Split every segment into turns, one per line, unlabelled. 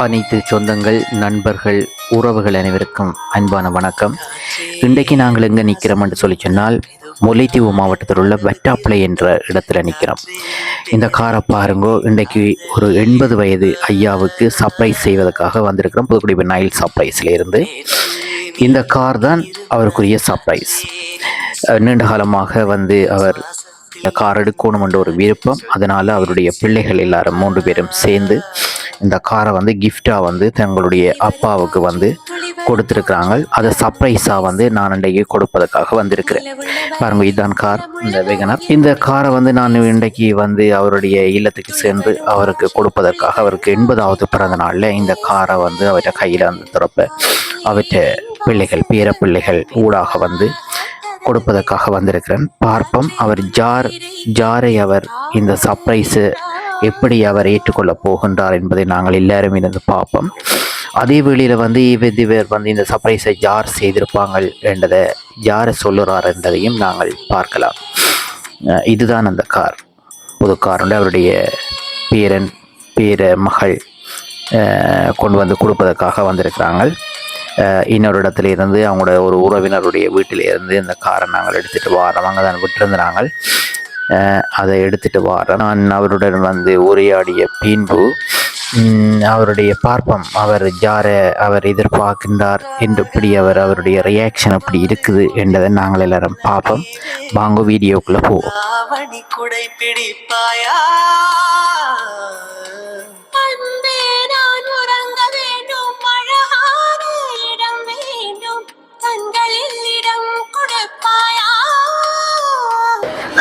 அனைத்து சொந்தங்கள், நண்பர்கள், உறவுகள் அனைவருக்கும் அன்பான வணக்கம். இன்றைக்கு நாங்கள் எங்கே நிற்கிறோம்னு சொல்லி சொன்னால், முல்லைத்தீவு மாவட்டத்தில் உள்ள வெட்டாப்பிளை என்ற இடத்துல நிற்கிறோம். இந்த காரை பாருங்கோ, இன்றைக்கு ஒரு 80 வயது ஐயாவுக்கு சர்ப்ரைஸ் செய்வதற்காக வந்திருக்கிறோம். புதுக்குடி நைல் சர்ப்ரைஸில் இருந்து இந்த கார் தான் அவருக்குரிய சர்ப்ரைஸ். நீண்ட காலமாக அவர் கார் எடுக்கணும் என்ற ஒரு விருப்பம். அதனால் அவருடைய பிள்ளைகள் எல்லாரும் 3 பேரும் சேர்ந்து இந்த காரை கிஃப்டாக தங்களுடைய அப்பாவுக்கு கொடுத்துருக்குறாங்க. அதை சர்ப்ரைஸாக நான் இன்றைக்கு கொடுப்பதற்காக வந்திருக்கிறேன். பாருங்க, இதுதான் கார், இந்த வேகனர். இந்த காரை நான் இன்றைக்கு அவருடைய இல்லத்துக்கு சென்று அவருக்கு கொடுப்பதற்காக, அவருக்கு 80வது பிறந்த நாளில் இந்த காரை அவர்கிட்ட கையில் திறப்ப அவற்ற பிள்ளைகள், பேர பிள்ளைகள் ஊடாக கொடுப்பதற்காக வந்திருக்கிறேன். பார்ப்போம் அவர் ஜாரை அவர் இந்த சர்ப்ரைஸு எப்படி அவர் ஏற்றுக்கொள்ள போகின்றார் என்பதை நாங்கள் எல்லாரும் இருந்து பார்ப்போம். அதே வேளையில் இவர் இந்த சர்ப்ரைஸை யார் செய்திருப்பாங்க என்றதை யாரை சொல்லுறார் என்றதையும் நாங்கள் பார்க்கலாம். இதுதான் அந்த கார், புது கார். அவருடைய பேர மகள் கொண்டு கொடுப்பதற்காக வந்திருக்கிறாங்க. இன்னொரு இடத்துல இருந்து அவங்களோட ஒரு உறவினருடைய வீட்டிலிருந்து இந்த காரை நாங்கள் எடுத்துகிட்டு வாரோம். அங்கே தான் விட்டுருந்தாங்க. அதை எடுத்துகிட்டு வாரோம். நான் அவருடன் உரையாடிய பின்பு அவருடைய பார்ப்பம், அவர் அவர் எதிர்பார்க்கின்றார் என்று இப்படி அவருடைய ரியாக்ஷன் அப்படி இருக்குது என்றதை நாங்கள் எல்லாரும் பார்ப்போம். வாங்க வீடியோக்குள்ளே போவோம்.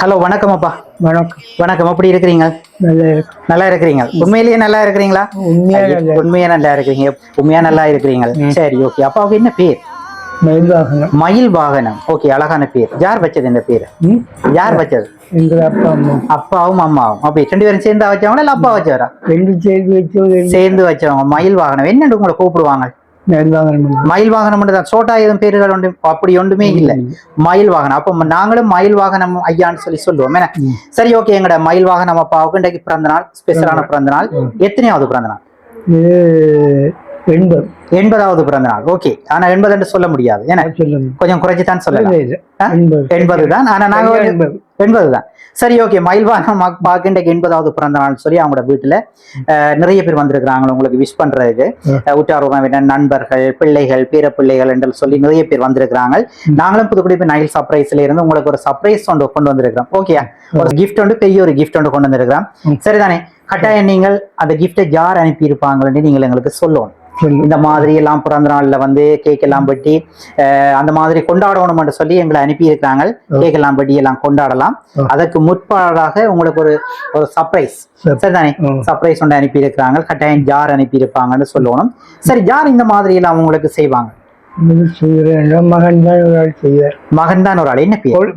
ஹலோ, வணக்கம் அப்பா. வணக்கம். எப்படி இருக்கிறீங்க? நல்லா இருக்கிறீங்க? உண்மையிலேயே நல்லா இருக்கிறீங்களா? உண்மையா நல்லா இருக்கிறீங்க? உண்மையா நல்லா இருக்கிறீங்க? சரி, ஓகே. அப்பாவுக்கு என்ன பேர்? மயில் வாகனம். ஓகே, அழகான பேர். யார் வச்சது இந்த பேரு? யார் வச்சது? அப்பாவும் அம்மாவும். அப்படி 2 பேரும் சேர்ந்து வச்சவங்களா இல்ல அப்பா வச்சவரா? சேர்ந்து வச்சவங்க. மயில் வாகனம். என்னன்னு உங்களை கூப்பிடுவாங்க? மயில் வாகனம் தான். சோட்டா எதுவும் பேர்கள் ஒன்று அப்படி ஒன்றுமே இல்லை. மயில் வாகனம். அப்ப நாங்களும் மயில் வாகனம் ஐயான்னு சொல்லுவோம். சரி, ஓகே. எங்கட மயில் வாகனம் அப்பாவுக்கு இன்றைக்கு பிறந்த நாள், ஸ்பெஷலான பிறந்த நாள். எத்தனையாவது பிறந்த நாள்? 80வது பிறந்த நாள். ஓகே. ஆனா 80 என்று சொல்ல முடியாது, ஏன்னா கொஞ்சம் குறைச்சுதான் சொல்லலாம். 80 தான். ஆனா நாங்க 80 தான். சரி, ஓகே. மயில்வானம் இன்றைக்கு 80வது பிறந்த நாள் சொல்லி அவங்களோட வீட்டுல நிறைய பேர் வந்திருக்கிறாங்க உங்களுக்கு விஷ் பண்றதுக்கு. உற்றார் உறவினர், நண்பர்கள், பிள்ளைகள், பேர பிள்ளைகள் என்று சொல்லி நிறைய பேர் வந்திருக்கிறாங்க. நாங்களும் புதுக்குடி நைல் சர்ப்ரைஸ்ல இருந்து உங்களுக்கு ஒரு சர்ப்ரைஸ் கொண்டு வந்திருக்கிறோம். ஓகே, ஒரு கிஃப்ட் ஒன்று, பெரிய ஒரு கிஃப்ட் ஒன்று கொண்டு வந்திருக்கிறோம். சரிதானே? கட்டாயம் நீங்கள் அந்த கிஃப்டை யார் அனுப்பி இருப்பாங்கன்னு நீங்கள் எங்களுக்கு சொல்லணும். இந்த மாதிரி எல்லாம் பிறந்த நாள்ல கேக் எல்லாம் வெட்டி அந்த மாதிரி கொண்டாடணும் சொல்லி எங்களை அனுப்பி இருக்கிறாங்க. கேக் எல்லாம் வெட்டி எல்லாம் கொண்டாடலாம். அதற்கு முற்பாடாக உங்களுக்கு ஒரு சர்ப்ரைஸ், சரிதானே? சர்ப்ரைஸ் ஒன்று அனுப்பி இருக்கிறாங்க. கட்டாயம் யார் அனுப்பி இருப்பாங்கன்னு சொல்லணும். சரி, யார் இந்த மாதிரி எல்லாம் உங்களுக்கு செய்வாங்க? மகன் தான் ஒரு ஆள். என்ன பேர்?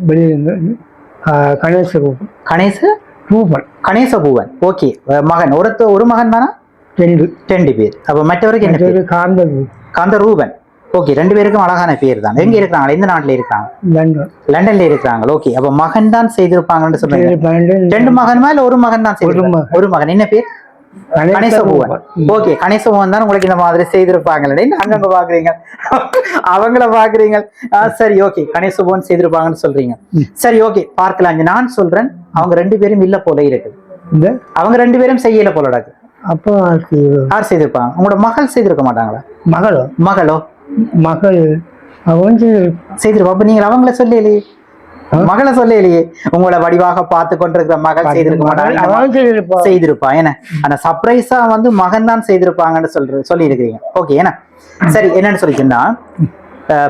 கணேசபூவன். ஓகே, மகன். ஒரு மகன் தானா? 2 பேர். அப்ப மற்றவருக்கு என்ன பேர்? காந்தரூபன். ஓகே, 2 பேருக்கும் அழகான பேர் தான். எங்க இருக்கிறாங்க? எந்த நாட்டுல இருக்காங்க? லண்டன்ல இருக்கிறாங்க. ஓகே, அப்ப மகன் தான் செய்திருப்பாங்கன்னு சொல்றீங்க. 2 மகனுமா இல்ல ஒரு மகன் தான்? ஒரு மகன். என்ன பேர்? கணேசபூவன். ஓகே, கணேசபூவன் தான் உங்களுக்கு இந்த மாதிரி செய்திருப்பாங்க. அங்க பாக்குறீங்க, அவங்கள பாக்குறீங்க. சரி, ஓகே. கணேசபூவன் செய்திருப்பாங்கன்னு சொல்றீங்க. சரி, ஓகே, பார்க்கலாம். நான் சொல்றேன், அவங்க 2 பேரும் இல்ல போல இருக்குது. அவங்க 2 பேரும் செய்யல போல இருக்கு.
அப்போ
யார் செய்திருப்பாங்க? உங்களோட மகள் செய்திருக்க மாட்டாங்களா? மகளோ செய்திருப்பா. அப்ப நீங்கள் அவங்கள சொல்லலையே, மகளை சொல்லலையே. உங்களை வடிவாக பார்த்து கொண்டிருக்கிற மகள் செய்திருக்க மாட்டாங்க. செய்திருப்பா. ஏன்னா அந்த சர்ப்ரைஸா மகன் தான் செய்திருப்பாங்கன்னு சொல்லி இருக்கிறீங்க. ஓகே, ஏன்னா சரி. என்னன்னு சொல்லிச்சுன்னா,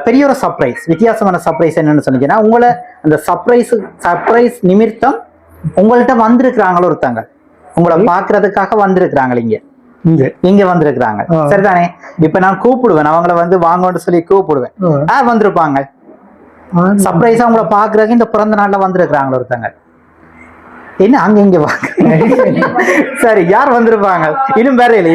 பெரிய ஒரு சர்ப்ரைஸ், வித்தியாசமான சர்ப்ரைஸ். என்னன்னு சொல்லிச்சுன்னா, உங்களை அந்த சர்ப்ரைஸ் நிமித்தம் உங்கள்கிட்ட வந்திருக்கிறாங்களோ ஒருத்தங்க, உங்களை பாக்குறதுக்காக வந்திருக்கிறாங்க. இங்க வந்திருக்கிறாங்க, சரிதானே? இப்ப நான் கூப்பிடுவேன், அவங்கள வாங்கன்னு சொல்லி கூப்பிடுவேன். வந்திருப்பாங்க. சர்ப்ரைஸா உங்களை பாக்குறதுக்கு இந்த பிறந்த நாள்ல வந்திருக்கிறாங்க ஒருத்தங்க. என்ன அங்க இங்க சரி, யார் வந்திருப்பாங்க? இன்னும் வரையில,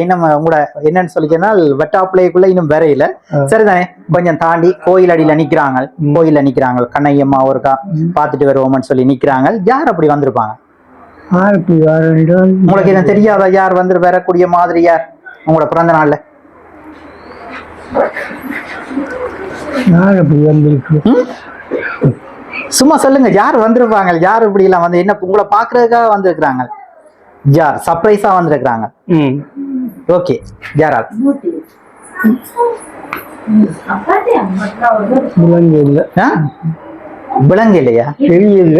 இன்னும் உங்களோட என்னன்னு சொல்லிக்கன்னா வெட்டாப்பிள்ளைக்குள்ள இன்னும் வரையில, சரிதானே? கொஞ்சம் தாண்டி கோயில் அடியில நிக்கிறாங்க. கண்ணையம்மா ஒருக்கா பாத்துட்டு வருவோம்னு சொல்லி நிக்கிறாங்க. யார் அப்படி வந்திருப்பாங்க? உங்களுக்கு இது தெரியாதா யார் வந்து வரக்கூடிய மாதிரி யார் உங்களோட பிறந்த நாள்ல சும்மா சொல்லுங்க யார் வந்திருப்பாங்க யார் இப்படி எல்லாம் வந்து என்ன உங்களை பாக்குறதுக்காக வந்திருக்கிறாங்க யார் சர்ப்ரைஸா வந்திருக்கிறாங்க ஓகே யாரா விலங்கு இல்லையா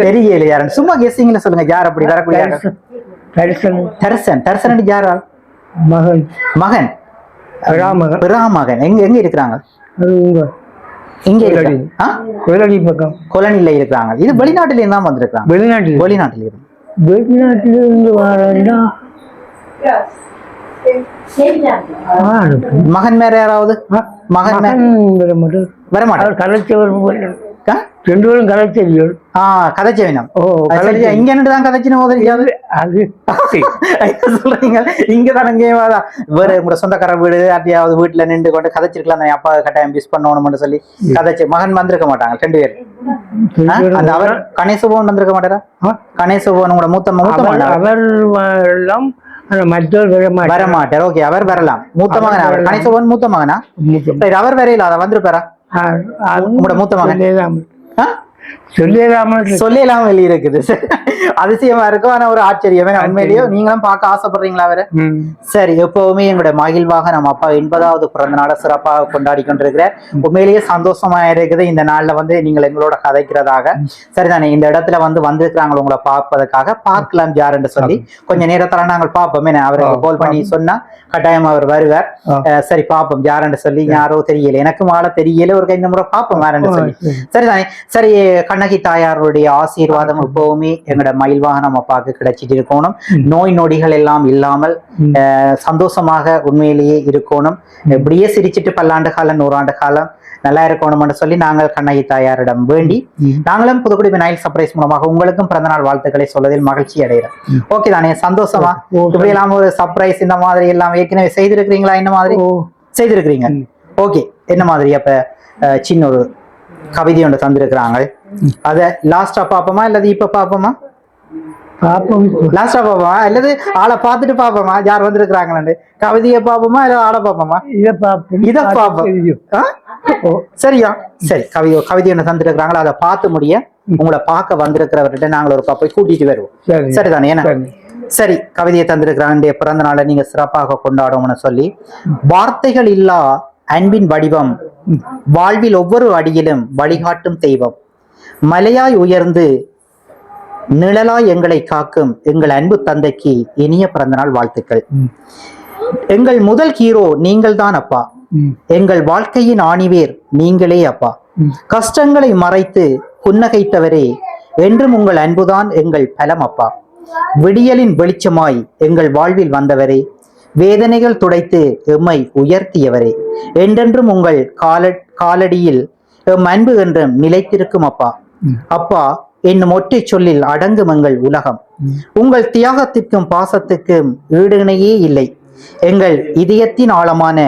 தெரியலையா சும்மா கெஸ்ஸிங்ல சொல்லுங்க யார் அப்படி வரக்கூடிய தரிசன் யாரா மகன் மகன் பிராமகன் எங்க எங்க இருக்கிறாங்க இங்க கொலனில இருக்கிறாங்க இது வெளிநாட்டுல இருந்தா வந்திருக்காங்க வெளிநாட்டுல இருந்து மகன் வேற யாராவது மகன் வர மாட்டார் ரெண்டு பேரும் கதைச்செவியல் கதைச்ச வேணும் இங்க தான் கதைச்சின்னு சொல்றீங்க இங்கதான் எங்கேயாவது வேற உங்களோட சொந்தக்கார வீடு அப்படியாவது வீட்டுல நின்று கொண்டு கதைச்சிருக்கலாம் அப்பா கட்டாயம் மிஸ் பண்ணணும்னு சொல்லி கதைச்சு மகன் வந்திருக்க மாட்டாங்க ரெண்டு பேர் அந்த அவர் கணேசபவன் வந்திருக்க மாட்டாரா கணேசபவன் உங்களோட மூத்த அவர் வரமாட்டார் ஓகே அவர் வரலாம் மூத்த மகன் அவர் கணேசபவன் மூத்த மகனா அவர் வரையில அதை வந்திருப்பாரா உங்களோட மூத்த மகன் சொல்லலாம் வெளியே இருக்குது அதிசயமா இருக்கும் ஆனா ஒரு ஆச்சரியமே உண்மையிலேயே நீங்களும் பார்க்க ஆசைப்படுறீங்களா வேற சரி எப்பவுமே எங்களோட மகிழ்வாக நம்ம அப்பா 80வது பிறந்த நாளை சிறப்பாக கொண்டாடி கொண்டிருக்கிற உண்மையிலேயே சந்தோஷமா இருக்குது இந்த நாள்ல வந்து நீங்கள் எங்களோட கதைக்கிறதாக சரிதானே இந்த இடத்துல வந்து வந்திருக்கிறாங்க உங்களை பார்ப்பதற்காக பார்க்கலாம் யாருன்னு சொல்லி கொஞ்ச நேரத்துல நாங்கள் பார்ப்போம் அவருக்கு கால் பண்ணி சொன்னா கட்டாயம் அவர் வருவார் சரி பார்ப்போம் யாருன்னு சொல்லி யாரோ தெரியல எனக்கும் ஆள தெரியல ஒரு இந்த முறை பார்ப்போம் யாருன்னு சொல்லி சரிதானே சரி கண்ணகி தாயாருடைய ஆசீர்வாதம் எப்பவுமே எங்களோட மயில்வாக நம்ம அப்பாவுக்கு கிடைச்சிட்டு இருக்கணும் நோய் நொடிகள் எல்லாம் இல்லாமல் சந்தோஷமாக உண்மையிலேயே இருக்கணும் இப்படியே சிரிச்சிட்டு பல்லாண்டு காலம் 100 காலம் நல்லா இருக்கணும்னு சொல்லி நாங்கள் கண்ணகி தாயாரிடம் வேண்டி நாங்களும் புதுக்குடி விநாயகர் சர்ப்ரைஸ் மூலமாக உங்களுக்கும் பிறந்தநாள் வாழ்த்துக்களை சொல்வதில் மகிழ்ச்சி அடைகிறோம் ஓகே தானே சந்தோஷமா இப்படி எல்லாம் ஒரு சர்ப்ரைஸ் இந்த மாதிரி எல்லாம் ஏற்கனவே செய்திருக்கிறீங்களா என்ன மாதிரி செய்திருக்கிறீங்க ஓகே என்ன மாதிரி அப்ப சின்ன ஒரு கவிதை ஒன்று தந்திருக்கிறாங்க அத லாஸ்டா பாப்போமா இல்லது இப்ப பாப்போமா லாஸ்டா பாப்போமா இல்லது ஆளை பார்த்துட்டு பாப்போமா யார் வந்திருக்கிறாங்கன்னு கவிதையை பாப்போமா இல்ல ஆளை பாப்போமா இத பாப்போம் சரியா சரி கவிதை ஒன்று தந்திருக்கிறாங்களா அதை பார்த்து முடிய உங்களை பார்க்க வந்திருக்கிறவர்கிட்ட நாங்கள் ஒரு போய் கூட்டிட்டு வருவோம் சரிதானே ஏன்னா சரி கவிதையை தந்திருக்கிறாங்க பிறந்த நாளை நீங்க சிறப்பாக கொண்டாடும்னு சொல்லி வார்த்தைகள் இல்லா அன்பின் வடிவம் வாழ்வில் ஒவ்வொரு அடியிலும் வழிகாட்டும் தெய்வம் மலையாய் உயர்ந்து நிழலாய் எங்களை காக்கும் எங்கள் அன்பு தந்தைக்கு இனிய பிறந்தநாள் வாழ்த்துக்கள் எங்கள் முதல் ஹீரோ நீங்கள் தான் அப்பா எங்கள் வாழ்க்கையின் ஆணிவேர் நீங்களே அப்பா கஷ்டங்களை மறைத்து புன்னகைத்தவரே என்றும் உங்கள் அன்புதான் எங்கள் பலம் அப்பா விடியலின் வெளிச்சமாய் எங்கள் வாழ்வில் வந்தவரே வேதனைகள் துடைத்து எம்மை உயர்த்தியவரே என்றென்றும் உங்கள் காலடியில் எம் அன்பு என்றும் நிலைத்திருக்கும் அப்பா அப்பா என்னும் ஒற்றை சொல்லில் அடங்கும் எங்கள் உலகம் உங்கள் தியாகத்திற்கும் பாசத்துக்கும் ஈடுணையே இல்லை எங்கள் இதயத்தின் ஆழமான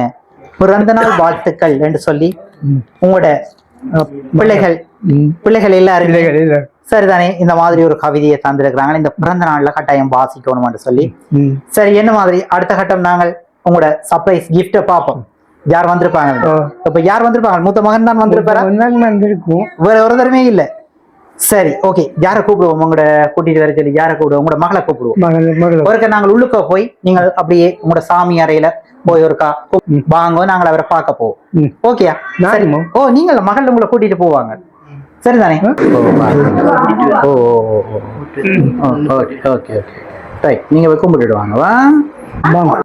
பிறந்தநாள் வாழ்த்துக்கள் என்று சொல்லி உங்களோட பிள்ளைகள் எல்லாரும் சரிதானே இந்த மாதிரி ஒரு கவிதையை தந்திருக்கிறாங்க இந்த பிறந்த நாள்ல கட்டாயம் வாசிக்கணும்னு சொல்லி சரி என்ன மாதிரி அடுத்த கட்டம் நாங்கள் உங்களோட சர்ப்ரைஸ் கிஃப்ட பாப்போம் யார் வந்திருப்பாங்க இப்ப யார் வந்திருப்பாங்க மூத்த மகன் தான் வந்திருப்பாரு வேற ஒரு தரமே இல்ல சரி ஓகே யாரை கூப்பிடுவோம் உங்களோட கூட்டிட்டு வர சொல்லி யாரை கூப்பிடுவோம் உங்களோட மகளை கூப்பிடுவோம் ஒருக்க நாங்கள் உள்ளுக்க போய் நீங்கள் அப்படியே உங்களோட சாமி அறையில போய் ஒருக்கா வாங்க நாங்கள் அவரை பார்க்க போவோம் ஓகேயா சரி ஓ நீங்கள் மகள் உங்களை கூட்டிட்டு போவாங்க சரிதானே ஓ ஓகே ஓகே ஓகே ரைட் நீங்க போய் கும்பிட்டுட்டு வாங்க வாங்க வாங்க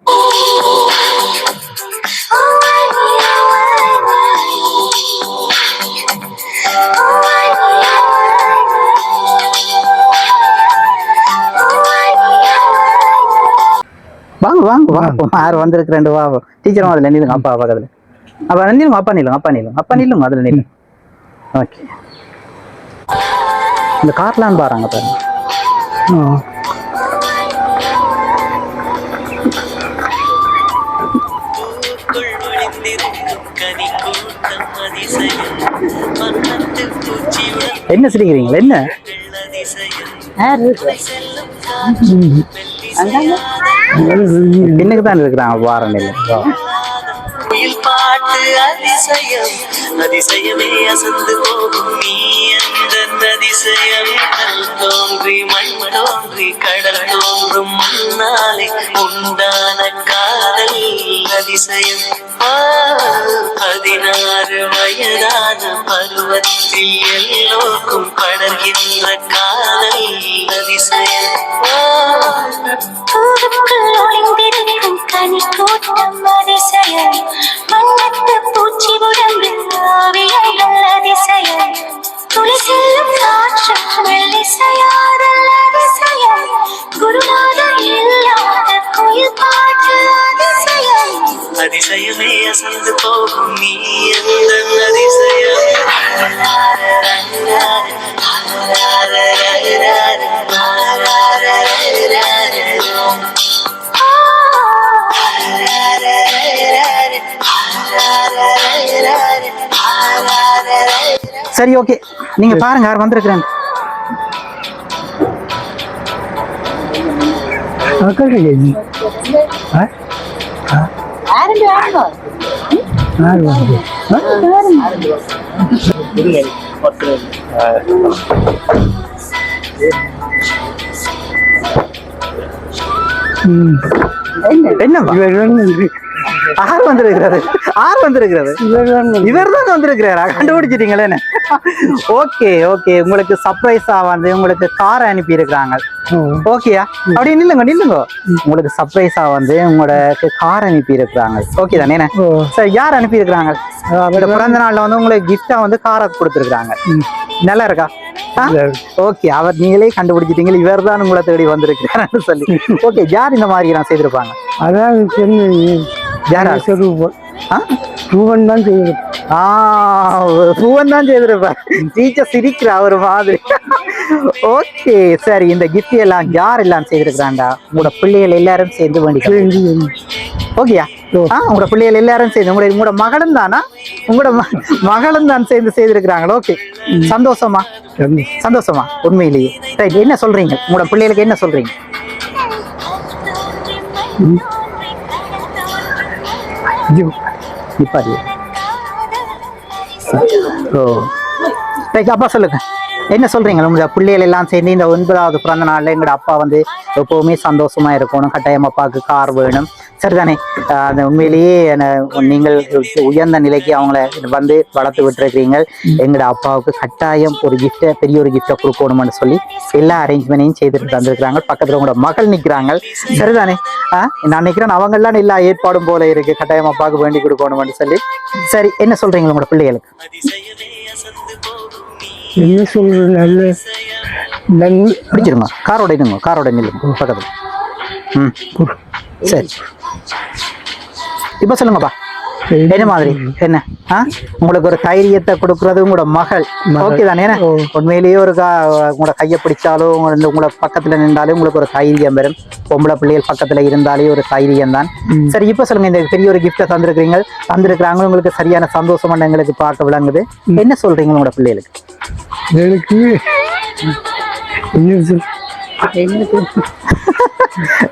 வாங்க வாங்க யார் வந்திருக்கிறேன் வா டீச்சரும் அதில் நில்லுங்க அப்பா பக்கத்தில் அப்பா நில்லுங்க அப்பா நில்லுங்க அதில் நில்லுங்க ஓகே இந்த கார்லான்னு பாருங்க பாருங்க என்ன சிரிக்கிறீங்களா என்ன இன்னைக்கு தான் இருக்கிறாங்க வாரம் இல்லை
குயில் பாட்டு அதிசயம் அதிசயமே அசந்து போகும் நீ அந்த அதிசயம் கல் தோன்றி மண் தோன்றி கடல் தோன்றும் முன்னாலே உண்டான காதல் அதிசயம் 16 வயதான பருவத்தில் எல்லோருக்கும் படர்கின்ற காதல் அதிசயம் ஒளிந்திருக்கும் கனி கூட்டம் அதிசயம் வண்ணத்து பூச்சி உடம்பில் ஆவியங்கள் அதிசயம் துளி செல்லும் காற்று மெல்லிசையாதல் அதிசயம் குருநாதர் இல்லாத குயில் பாட்டு அதிசயம் அதிசயமே அசந்து போகும் நீ அந்த அதிசயம்
சரி ஓகே நீங்க பாருங்க யார் வந்திருக்கிறேன் ஆறு வந்திருக்கிறது இவர் தான் வந்திருக்கிறாரா கண்டுபிடிச்சிட்டீங்களே ஓகே ஓகே உங்களுக்கு சர்ப்ரைஸா வந்து உங்களுக்கு கார் அனுப்பி இருக்கிறாங்க ஓகேயா அப்படி நில்லுங்க உங்களுக்கு சர்ப்ரைஸா வந்து உங்களுக்கு கார் அனுப்பி இருக்கிறாங்க ஓகே தானே சரி யார் அனுப்பி இருக்கிறாங்க பிறந்த நாள்ல வந்து உங்களுக்கு கிஃப்டா வந்து காரை கொடுத்துருக்காங்க நல்லா இருக்கா ஓகே அவர் நீங்களே கண்டுபிடிச்சிட்டீங்க இவர் தான் உங்களை தேடி வந்திருக்கிறாரு சொல்லி ஓகே யார் இந்த மாதிரி நான் செய்திருப்பாங்க அதான் பூவன் தான் செய்திருப்பார் டீச்சர் சிரிக்கிற ஒரு மாதிரி ஓகே சரி இந்த கிஃப்ட் எல்லாம் யார் எல்லாம் செய்திருக்கிறாண்டா உங்களோட பிள்ளைகள் எல்லாரும் சேர்ந்து வேண்டி ஓகேயா உங்களோட பிள்ளைகள் எல்லாரும் சேர்ந்து உங்களோட மகளும் தானா உங்களோட மகளும் தான் சேர்ந்து செய்திருக்கிறாங்களா ஓகே சந்தோஷமா உண்மையிலேயே ரைட் என்ன சொல்றீங்க உங்களோட பிள்ளைகளுக்கு என்ன சொல்றீங்க அப்பா சொல்லுங்க என்ன சொல்றீங்க உங்க பிள்ளைகள் எல்லாம் சேர்ந்து இந்த 9வது பிறந்த நாள்ல எங்களோட அப்பா வந்து எப்பவுமே சந்தோஷமா இருக்கணும் கட்டாயம் அப்பாவுக்கு கார் வேணும் சரிதானே அந்த உண்மையிலேயே நீங்கள் உயர்ந்த நிலைக்கு அவங்கள வந்து வளர்த்து விட்டுருக்கீங்க எங்களோட அப்பாவுக்கு கட்டாயம் ஒரு கிஃப்டை பெரிய ஒரு கிஃப்டை கொடுக்கணும்னு சொல்லி எல்லா அரேஞ்ச்மெண்ட்டையும் செய்துட்டு தந்திருக்கிறாங்க பக்கத்துல உங்களோட மகள் நிற்கிறாங்க சரிதானே நான் நினைக்கிறேன் அவங்கெல்லாம் எல்லா ஏற்பாடும் போல இருக்கு கட்டாயம் அப்பாவுக்கு வேண்டி கொடுக்கணும்னு சொல்லி சரி என்ன சொல்றீங்க உங்களோட பிள்ளைகளுக்கு
என்ன சொல்றது நல்ல
பிடிச்சிருங்க காரோட நில்லுங்க பக்கத்துல சரி இப்ப சொல்லுங்கப்பா என்ன மாதிரி என்ன உங்களுக்கு ஒரு தைரியத்தை கொடுக்கறது உங்களோட மகள் ஓகே தானே உண்மையிலேயே ஒரு உங்களோட கையை பிடிச்சாலும் உங்களோட பக்கத்துல நின்றாலும் உங்களுக்கு ஒரு தைரியம் வரும் பொம்பளை பிள்ளைகள் பக்கத்துல இருந்தாலே ஒரு தைரியம் தான் சரி இப்ப சொல்லுங்க இந்த பெரிய ஒரு கிஃப்டை தந்திருக்கிறாங்க உங்களுக்கு சரியான சந்தோஷம் எங்களுக்கு பார்க்க விளங்குது என்ன சொல்றீங்க உங்களோட பிள்ளைகளுக்கு
எனக்கு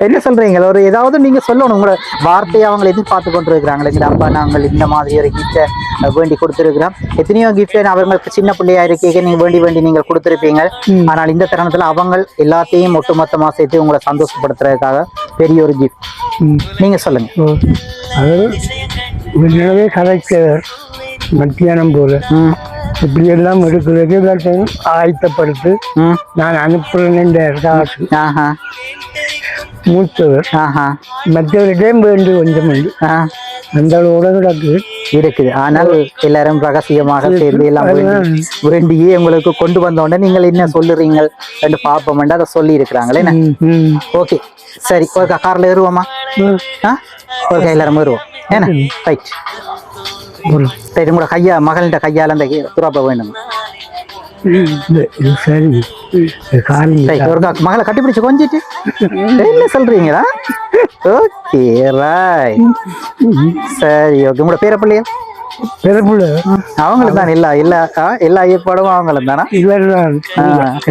என்ன சொல்றீங்க ஒரு ஏதாவது நீங்க சொல்லணும் உங்களோட வார்த்தையை அவங்க எதிர்பார்த்து கொண்டு இருக்கிறாங்களே எங்க அப்பா நாங்கள் இந்த மாதிரி ஒரு கிஃப்டை வேண்டி கொடுத்துருக்கிறோம் எத்தனையோ கிஃப்ட் அவங்களுக்கு சின்ன பிள்ளையா இருக்கீங்க நீங்க வேண்டி நீங்கள் கொடுத்துருப்பீங்க ஆனால் இந்த தருணத்துல அவங்க எல்லாத்தையும் ஒட்டுமொத்தமா சேர்த்து உங்களை சந்தோஷப்படுத்துறதுக்காக பெரிய ஒரு கிஃப்ட் நீங்க சொல்லுங்க
கலைஞர் மத்தியானம் போல இப்படி எல்லாம் எடுக்கிறதுக்கு ஆயத்தப்படுத்து நான் அனுப்புறேன் மூத்தவர் மற்றவர்கிட்டையும் வேண்டு கொஞ்சம் அந்த உடம்பு
இருக்குது ஆனால் எல்லாரும் ரகசியமாக சேர்ந்து எல்லாம் வேண்டியே உங்களுக்கு கொண்டு வந்தோடனே நீங்கள் என்ன சொல்லுறீங்க ரெண்டு பாப்போம் அதை சொல்லி இருக்கிறாங்களே ஓகே சரி ஒரு கார்ல ஏறுவோமா ஒரு எல்லாரும் ஏறுவோம் ஏன்னா ரைட் சரி உங்களோட மகளின் கையால் அந்த துறாப்ப வேணும் ஒரு மகளை கட்டிப்பிடிச்சு கொஞ்சிட்டு என்ன சொல்றீங்களா ஓகே ரைட் சரி ஓகே உங்களோட பேர பிள்ளையா
பிறப்புல
அவங்களுக்கு தான் எல்லா ஏற்பாடும் அவங்களும் தானா?
இவர் தான்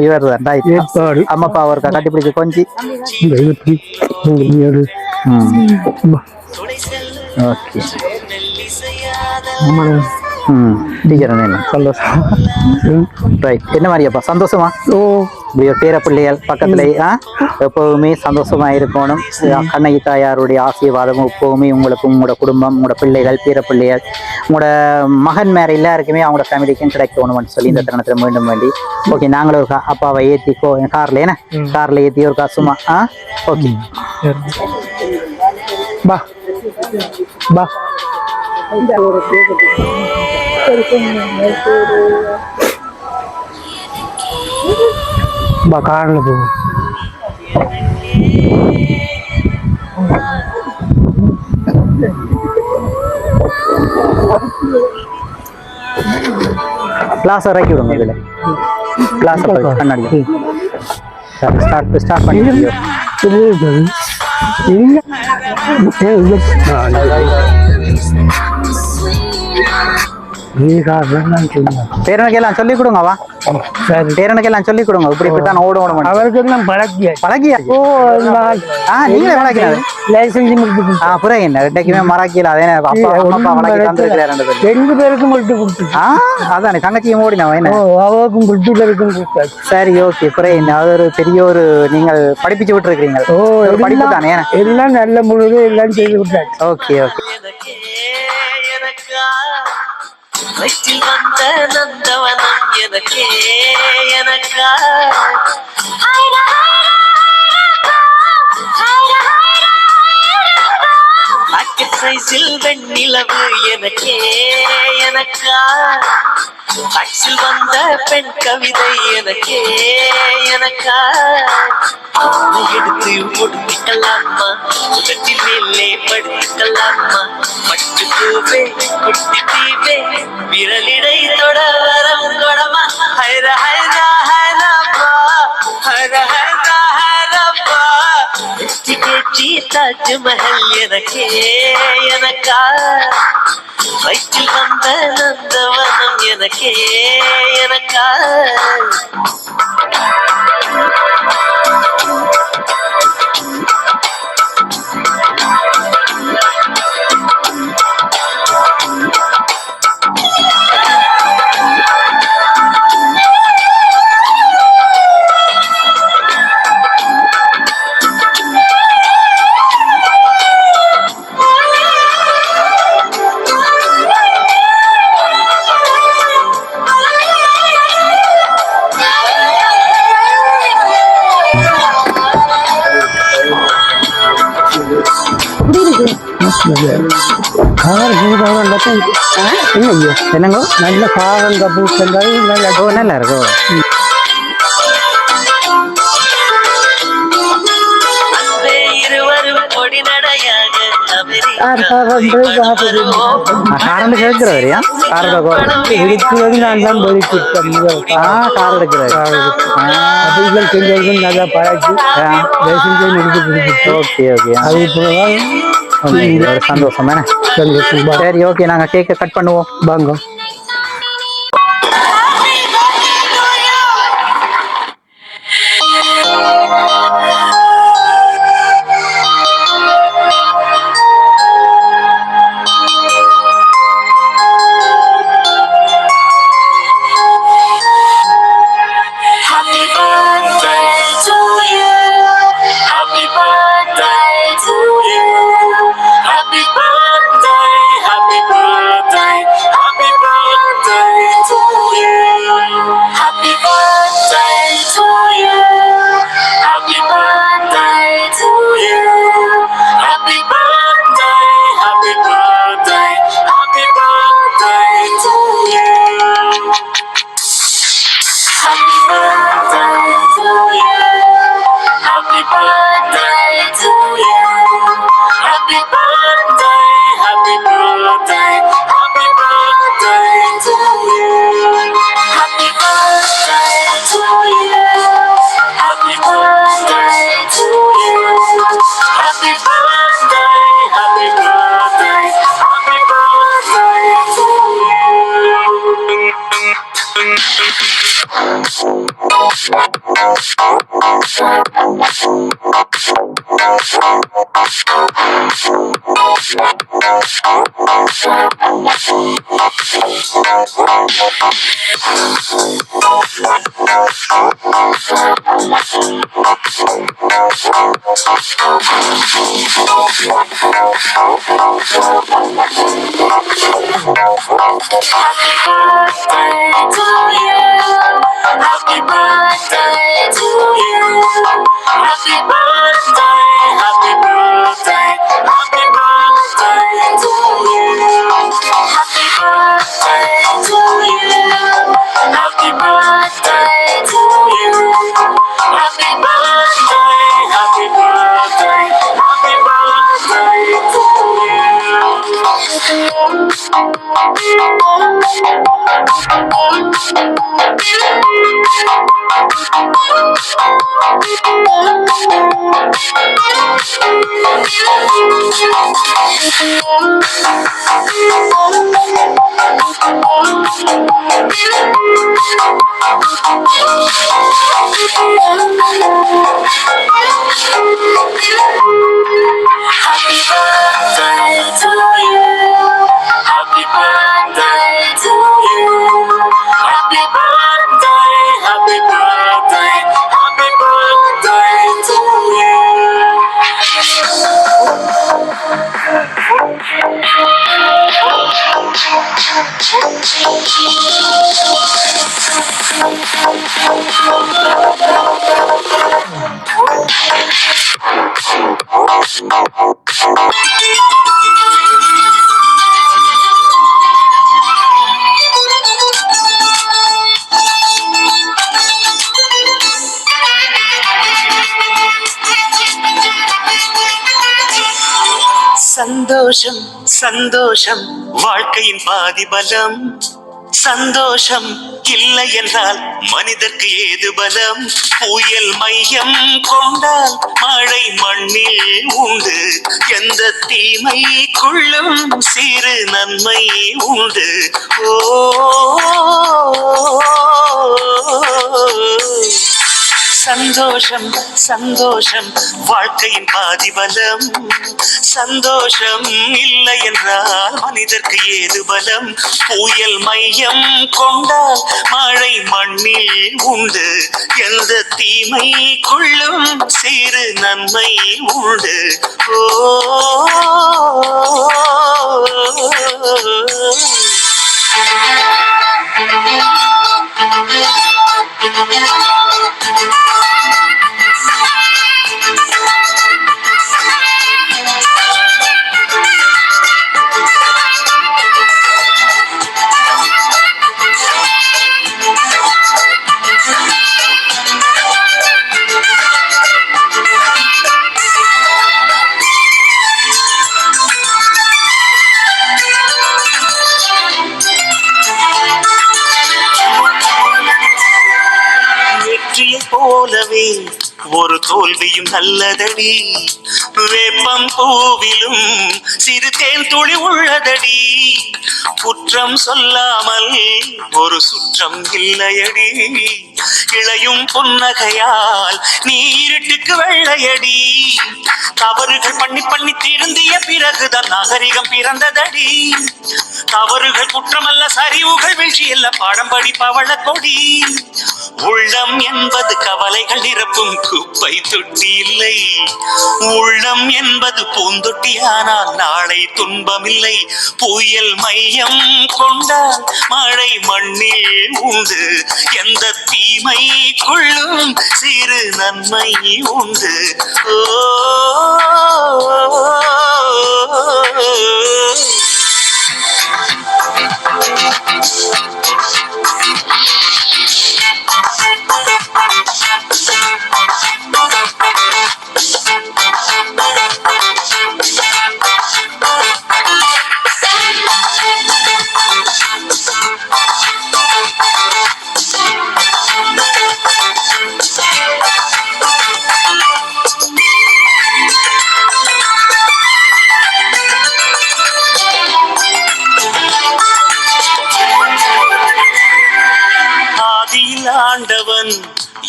இவர் தான் ரைட்.
ஏற்பாடு.
அம்மா அப்பா அவருக்கா கட்டிப்பிடிச்சு கொஞ்சி.
இந்த எப்படி
ஓகே டீச்சர் சந்தோஷம். ரைட். என்ன மாதிரியாப்பா சந்தோஷமா? இப்படி ஒரு பேர பிள்ளைகள் பக்கத்துல எப்பவுமே சந்தோஷமா இருக்கணும். கண்ணகி தாயாருடைய ஆசீர்வாதம் எப்பவுமே உங்களுக்கும் உங்களோட குடும்பம் உங்களோட பிள்ளைகள் பேர பிள்ளைகள் உங்களோட மகன் மேற எல்லாருக்குமே அவங்களோட ஃபேமிலிக்கும் கிடைக்கணும்னு சொல்லி இந்த தருணத்துல மீண்டும் வேண்டி ஓகே நாங்களும் ஒரு அப்பாவை ஏத்திக்கோ கார்ல என்ன கார்ல ஏத்தி ஒரு சும்மா ஓகே
பா பா பா கார்ல போகும்.
கிளாஸ் இறக்கி விடுங்க இதில் கிளாஸ் கண்ணாடி ஸ்டார்ட் பண்ணி பேரனுக்கெல்லாம் சொல்லிக் கொடுங்கவா பேரனுக்கெல்லாம் சொல்லிக் கொடுங்க இப்படி இப்படித்தான் ஓடும்
அவருக்கு எல்லாம்
பழகியா நீங்களே பழக்கிறாரு புரிய என்ன ரெண்டைக்குமே மறக்கல அதே அப்பா அப்பா வழக்கி தந்துருக்கிறாரு
2 பேருக்கும் மட்டும் கொடுத்து
அதானே தங்கச்சியும் ஓடினவன் என்ன
அவருக்கும் 2 பேருக்கும் கொடுத்தாரு.
சரி ஓகே புரிய என்ன அது ஒரு பெரிய ஒரு நீங்கள் படிப்பிச்சு விட்டுருக்கீங்க படிப்பு தானே
எல்லாம் நல்ல முழுது எல்லாம் செய்து விட்டாரு.
ஓகே ஓகே
வயிற்றில் வந்த நந்தவனம் எனக்கே எனக்கா பாக்கெட் சைஸில் வெண்ணிலவு எனக்கே எனக்கா அச்சில் வந்த பெண் கவிதை எனக்கே எனக்கா எடுத்து முடிக்கலாமா உதட்டின் மேலே படுத்துக்கலாமா பட்டு பூவே குட்டி தீவே விரலிடை தொட வரம் கொடமா ஹைர ஹைரா ஹைரப்பா ஹைர ஹைரா ஹைரப்பா வெற்றி கேச்சி தாஜ்மஹல் எனக்கே எனக்கா வயிற்றில் வந்த நந்தவனம் எனக்கே எனக்கா
என்னங்கோ
நல்ல காரம் கப்பு
நல்லா இருக்கும் காரண்டு கேட்கிறவரியா
இருக்கிறது நான் தான்
கார் எடுக்கிறாரு
அதுகள் செஞ்சவர்கள் நல்லா பழக்கி
ஓகே ஓகே
அது இப்போதான்
ஒரு சந்தோஷம் தானே சரி ஓகே நாங்கள் கேக்கை கட் பண்ணுவோம்
வாங்க.
Happy birthday, happy birthday, happy birthday.
Happy birthday to you. Happy birthday, happy birthday, happy birthday to you. Happy birthday to you. Happy birthday to you. Happy birthday, happy birthday, happy birthday Happy birthday to you. Happy birthday to you. Happy birthday, happy birthday, happy birthday to
சந்தோஷம் சந்தோஷம் வாழ்க்கையின் பாதி பலம். சந்தோஷம் இல்லை என்றால் மனிதர்க்கு ஏது பலம். புயல் மையம் கொண்டால் மழை மண்ணில் உண்டு. எந்த தீமைக்குள்ளும் சிறு நன்மை உண்டு. ஓ சந்தோஷம் சந்தோஷம் வாழ்க்கையின் பாதி பலம். சந்தோஷம் இல்லை என்றால் மனிதர்க்கு ஏது பலம். புயல் மையம் கொண்டால் மழை மண்ணில் உண்டு. எந்த தீமைக்குள்ளும் சிறு நன்மை உண்டு. ஓ வெற்றியை போலவே ஒரு தோல்வியும் நல்லதடி. வேப்பம் பூவிலும் சிறு தேன் துளி உள்ளதடி. குற்றம் சொல்லாமல் ஒரு சுற்றம் இல்லையடி. இளையும் புன்னகையால் நீ இருட்டுக்கு வெள்ளையடி. தவறுகள் பண்ணி பண்ணி திருந்திய பிறகுதான் நாகரிகம் பிறந்ததடி. தவறுகள் குற்றமல்ல, சரிவுகள் வீழ்ச்சி அல்ல, பாடம் படி பவள கொடி. உள்ளம் என்பது கவலைகள் நிரப்பும் குப்பை தொட்டி இல்லை. உள்ளம் என்பது பூந்தொட்டி, ஆனால் நாளை துன்பமில்லை. புயல் மையம் கொண்டால் மழை மண்ணில் உண்டு. எந்த தீமைக்குள்ளும் சிறு நன்மை உண்டு. ஓ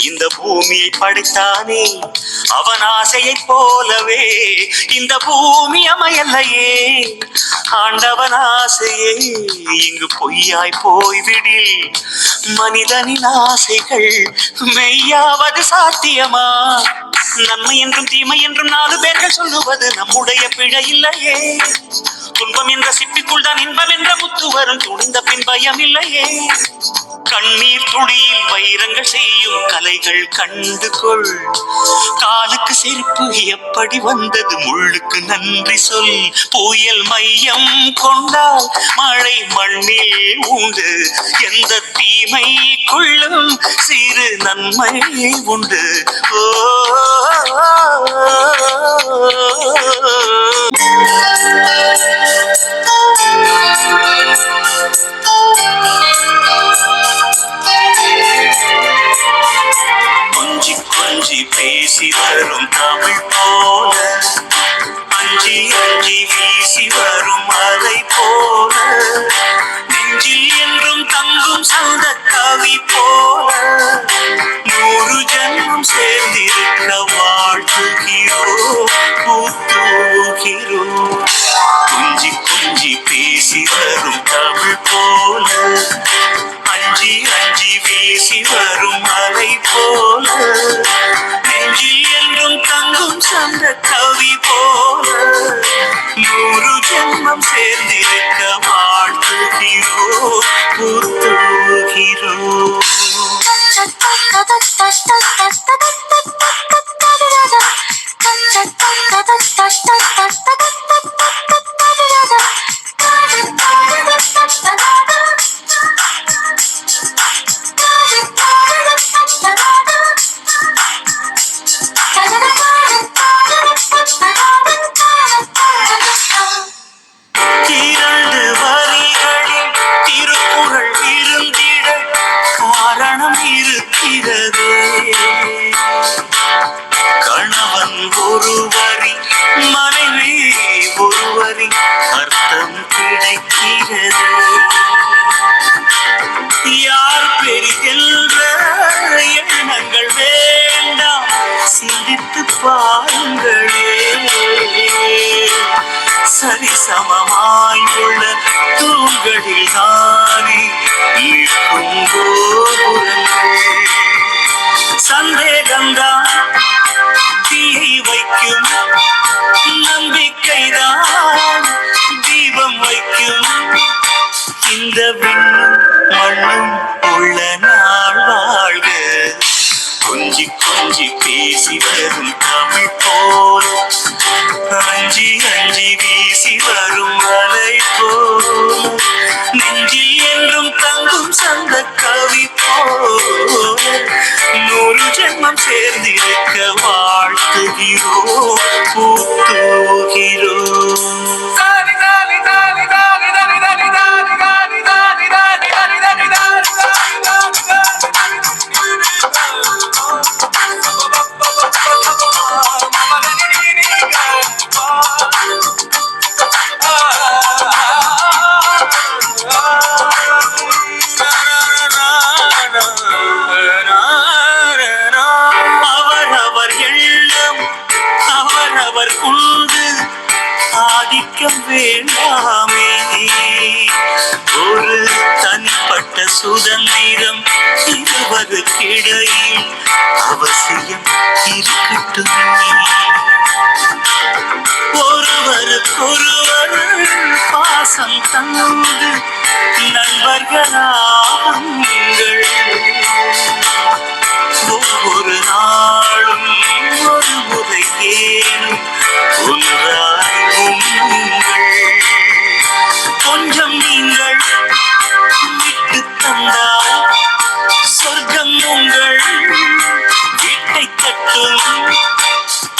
இந்த பூமியை படைத்தானே அவன் ஆசையைப் போலவே இந்த பூமி அமையல்லையே. ஆண்டவன் ஆசையே இங்கு பொய்யாய் போய்விடில் மனிதனின் ஆசைகள் மெய்யாவது சாத்தியமா? நன்மை என்றும் தீமை என்றும் 4 பேர்கள் சொல்லுவது நம்முடைய பிழை இல்லையே. துன்பம் என்ற சிப்பிக்குள் தான் இன்பம் என்ற முத்து வரும், துணிந்த பின் பயம் இல்லையே. கண்ணீர் துளியில் வைரங்கள் செய்யும் கலைகள் கண்டு கொள். காலுக்கு செருப்பு எப்படி வந்தது, முள்ளுக்கு நன்றி சொல். புயல் மையம் கொண்டால் மழை மண்ணில் உண்டு, எந்த தீமைக்குள்ளும் சிறு நன்மை உண்டு. ஓ கொஞ்சி கொஞ்சி பேசி வரும் தமிழ் போல, அஞ்சி அஞ்சி வீசி வரும் அலை போல, நெஞ்சில் என்றும் தங்கும் சந்த கவி போல, 100 ஜென்மம் சேர்ந்திருக்க வாழ்த்துகிறோம் பூத்துகிறோம். கொஞ்சி கொஞ்சி பேசி வரும் தமிழ் போல, அஞ்சி அஞ்சி வீசி வரும் அலை போல, நெஞ்சில் என்றும் தங்கும் சந்த கவி போல, 100 ஜென்மம் சேர்ந்திருக்க வாழ்த்துகிறோம் பூத்துகிறோம். இரண்டு வரிகளில் திருக்குறள் இருந்திட காரணம் இருக்கிறது. கணவன் ஒரு வரி, மனைவி ஒரு வரி, அர்த்தம் கிடைக்கிறது. யார் பெரிதென்ற எண்ணங்கள் வேண்டாம், சிந்தித்து பாருங்களே. சரிசமமாய் உள்ள தூண்களில் தானே இருக்கும் கோபுரங்கள். சந்தேகம்தான் தீயை வைக்கும், நம்பிக்கைதான் தீபம் வைக்கும். இந்த விண்ணும் மண்ணும் உள்ள நாள் வாழ்க. கொஞ்சி கொஞ்சி பேசி வரும் தமிழ் போல், அஞ்சி அஞ்சி வீசி வரும் அலை போல், நெஞ்சில் என்றும் தங்கும் சந்த கவி போல், 100 ஜென்மம் சேர்ந்திருக்க வாழ்த்துகிறோம் பூத்துகிறோம். அவரவர் எண்ணம் அவரவர் உண்டு, ஆதிக்கம் வேண்டாமே. ஒரு தனிப்பட்ட சுதந்திரம் இருவருக்கிடையில் அவசியம் இருக்கட்டுமே. ஒருவருக்கொருவர் பாசம் தந்து நண்பர்களாகுங்கள். ஒவ்வொரு நாளும் ஒரு முறை ஏனும் ஒன்றாய் உண்ணுங்கள். கொஞ்சம் நீங்கள் விட்டு தந்தால் சொர்க்கம் உங்கள் வீட்டை கட்டும்.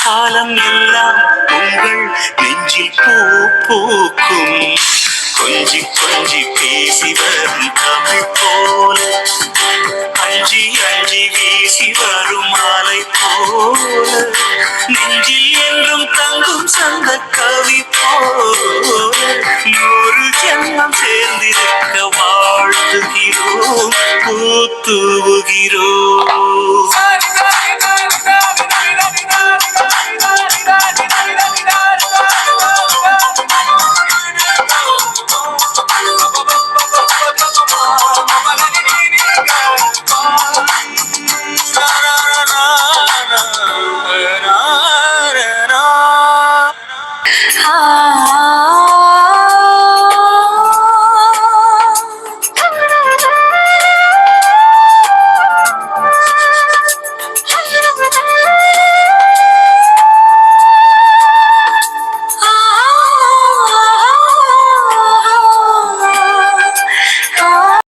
காலம் எல்லாம் உங்கள் நெஞ்சில் பூ பூக்கும். கொஞ்சி கொஞ்சி பேசி வரும் தமிழ் போல, அஞ்சி அஞ்சி வீசி வரும் மாலை போல, நெஞ்சில் என்றும் தங்கும் சந்த கவி போல, 100 ஜென்மம் சேர்ந்திருக்க வாழ்த்துகிறோம். தூவுகிறோம்